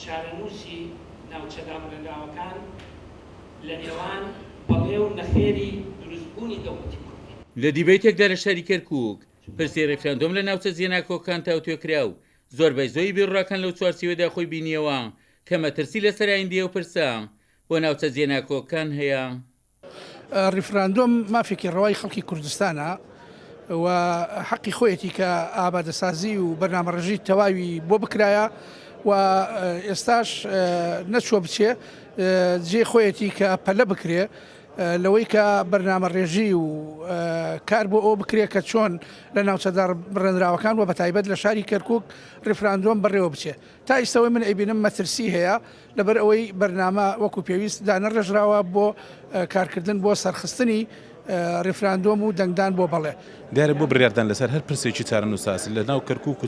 چارەنووسی ناوچەدا بڵێنراوەکان لە نێوان بەڵێ و نەخێری دروستبوونی دەوڵەتی کوردی. لە دیبەیتێکدا لە شاری کەرکووک پرسی ڕێفراندۆم لە ناوچە زیێناکۆکان تاوتوێکرا و زۆربەی زۆی بیرڕاکان لەو چوارچێوەدا خۆی بینیەوە کە مەترسی لەسەر ئایندیە و پرسە بۆ ناوچە زیێناکۆکان هەیە. ڕیفراندۆم مافێکی ڕەوای خەڵکی کوردستانە و حەقی خۆیەتی کە ئابادەسازی و بەرنامەڕێژی تەواوی بۆ بکرایە و ئێستاش نەچوە بچێ جێ خۆیەتی کە پەلە بکرێ لەوەی کە بەرنامەڕێژی و کار بۆ ئەو بکرێ کە چۆن لە ناوچەدا بڕێنراوەکان و بەتایبەت لە شاری کەرکووک ڕیفراندۆم بەڕێوە بچێ. تا ئێستەوەی من ئەیبینم مەترسی هەیە لەبەر ئەوەی بەرنامە وەکو پێویست دانەڕێژراوە بۆ کارکردن بۆ سەرخستنی ڕیفراندۆم و دەنگدان بۆ بەڵێ. دیارە بۆ بڕاردان لەسەر هەر پرسێکی چارەنووساسی لە ناو کەرکووک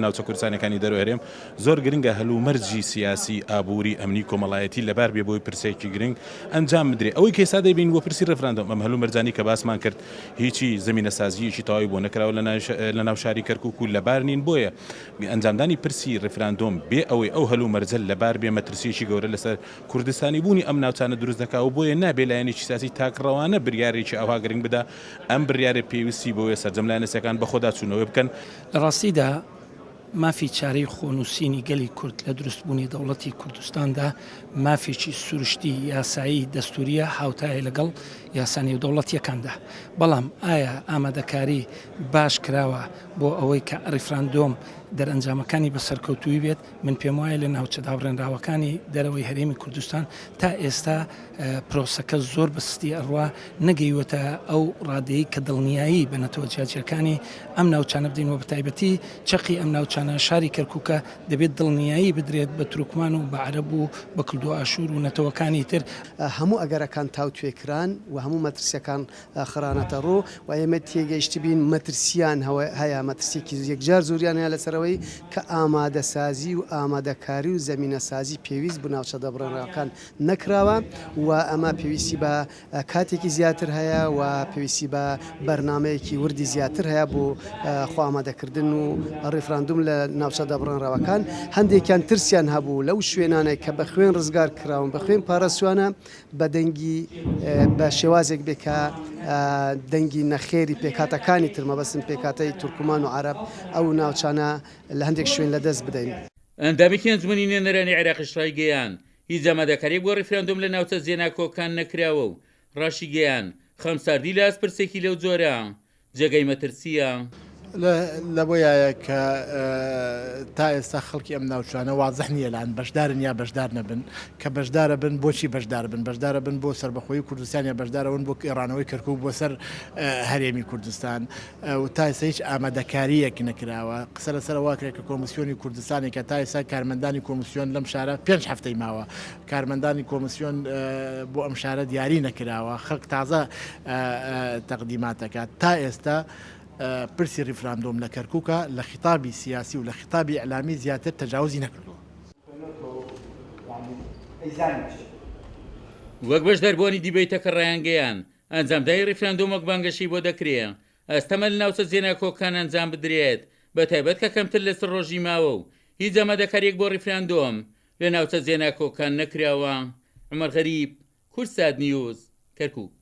ناوچە کوردستانەکانی دەروهرێم زۆر گرنگە هەلومەرجی سیاسی ئابووری ئەمنی کۆمەڵایەتی لەبار بێ بۆی پرسێکی گرنگ ئەنجام بدرێ. ئەوەی کێسا دەبین بۆ پرسی ڕێفراندۆم ئەم هەلومەرجانی کە باسمان کرد هیچی زمینە سازیەکی تەواوی بۆ نەکراوە لە ناو شاری کەرکووک و لەبار نین. بۆیە ئەنجامدانی پرسی ڕێفراندۆم بێ ئەوەی ئەو هەلومەرجە لەبار بێ مەترسیەکی گەورە لەسەر کوردستانی بوونی ئەم ناوچانە دروست دەکا و بۆیە نابێ لایەنێکی سیاسی تاکڕەوانە بریارێکی ئەوها گرنگ بدا ئەم بریارە پێویستی بۆیە سەرجەم لایەنەسیەکان بە خۆدا چوونەوەی بکەن. لە ڕاستیدا مافی چارەی خۆنووسینی گەلی کورد لە دروستبوونی دەوڵەتی کوردستاندا مافێکی سروشتی یاسایی دەستوریە هاوتایە لەگەڵ یاسانی و دەوڵەتیەکاندا. بەڵام ئایا ئامادەکاری باش کراوە بۆ ئەوەی کە ڕیفراندۆم دەرئەنجامەکانی بەسەرکەوتووی بێت؟ من پێم وایە لە ناوچە دابڕێنراوەکانی دەرەوەی هەرێمی کوردستان تا ئێستا پرۆسەکە زۆر بەستی ئەڕوا نەگەیوەتە ئەو ڕادەیە کە دڵنیایی بە نەتەوەجیاجیەکانی ئەم ناوچانە بدەینەوە بەتایبەتی چەقی ئەم ناوچانە شاری کەرکووکە دەبێت دڵنیایی بدرێت بە تورکمان و بە عەرەب و بە کورد و ئاشور و نەتەوەکانی تر. هەموو ئەگەرەکان تاوتوێکران و هەموو مەترسیەکان خڕانەتە ڕۆ و ئێمە تێگەیشت بین مەترسیان هەیە مەترسێکی یەکجار زوریان هەیە لەسەرەوەی کە ئامادەسازی و ئامادەکاری و زەمینەسازی پێویست بۆ ناوچە دابڕێنراوەکان نەکراوە و ئەمە پێویستی بە کاتێکی زیاتر هەیە و پێویستی بە بەرنامەیەکی وردی زیاتر هەیە بۆ خۆ ئامادەکردن و ڕیفراندۆم لە ناوچە دابڕێنراوەکان. هەندێکیان ترسیان هەبوو لەو شوێنانەی کە بە خوێن ڕزگار کراون بە خوێن پارەسوانە بە دەنگی بە شێوازێک بێ کە دەنگی نەخێری پێکاتەکانی تر مەبەستن پێکاتەی تورکمان و عەرەب ئەو ناوچانە لە هەندێک شوێن لەدەست بدەین. ئەندامێکی ئەنجومەنی نوێنەرانی عێراقیشڕای گەیان هیچ ئامادەکاریەک بۆ ڕیفراندۆم لە ناوچە زیێناکۆکان نەکراوە و ڕاشی گەیان خەمساردی لە ئاسپرسێکی لەو جۆرە جێگەی مەترسیە. لە بۆیە کە تا ئێستا خەڵکی ئەم ناوچانە وازەح نییە لاان بەشدارن یا بەشدار نەبن کە بەشدارە بن بۆچی بەشدار بن بەشدارە بن بۆ سەربەخۆی کوردستان یا بەشدارەون بۆ ئێرانەوەی کەرکووک بۆ سەر هەرێمی کوردستان و تا ئێستا هیچ ئامادەکاریەک نەکراوە. قسە لەسەر واکرێت کە کۆمسیۆنی کوردستانی کە تا ئێستا کارمەندانی کۆمسیۆن لەم شارە 5 هەفتەی ماوە کارمەندانی کۆمسیۆن بۆ ئەم شارە دیاری نەکراوە خەڵک تازە تەقدیماتەکات. تا ئێستا پرسی ڕیفراندۆم لە کەرکووکە لە خیتابی سیاسی و لە خیتابی ئەعلامی زیاتر تەجاوزی نەکردووە. وەک بەشداربوونی دیبەیتەکە ڕایان گەیان ئەنجامدانی ڕیفراندۆمێک بانگەشی بۆ دەکرێ ئەستەمە لە ناوچە زیێناکۆکان ئەنجام بدرێت بە تایبەت کە کەمتر لە 100 ڕۆژی ماوە و هیچ ئامادەکاریەک بۆ ڕیفراندۆم لە ناوچە زیێناکۆکان نەکراوە. عومەر غەریب، کورسات نیوز، کەرکووک.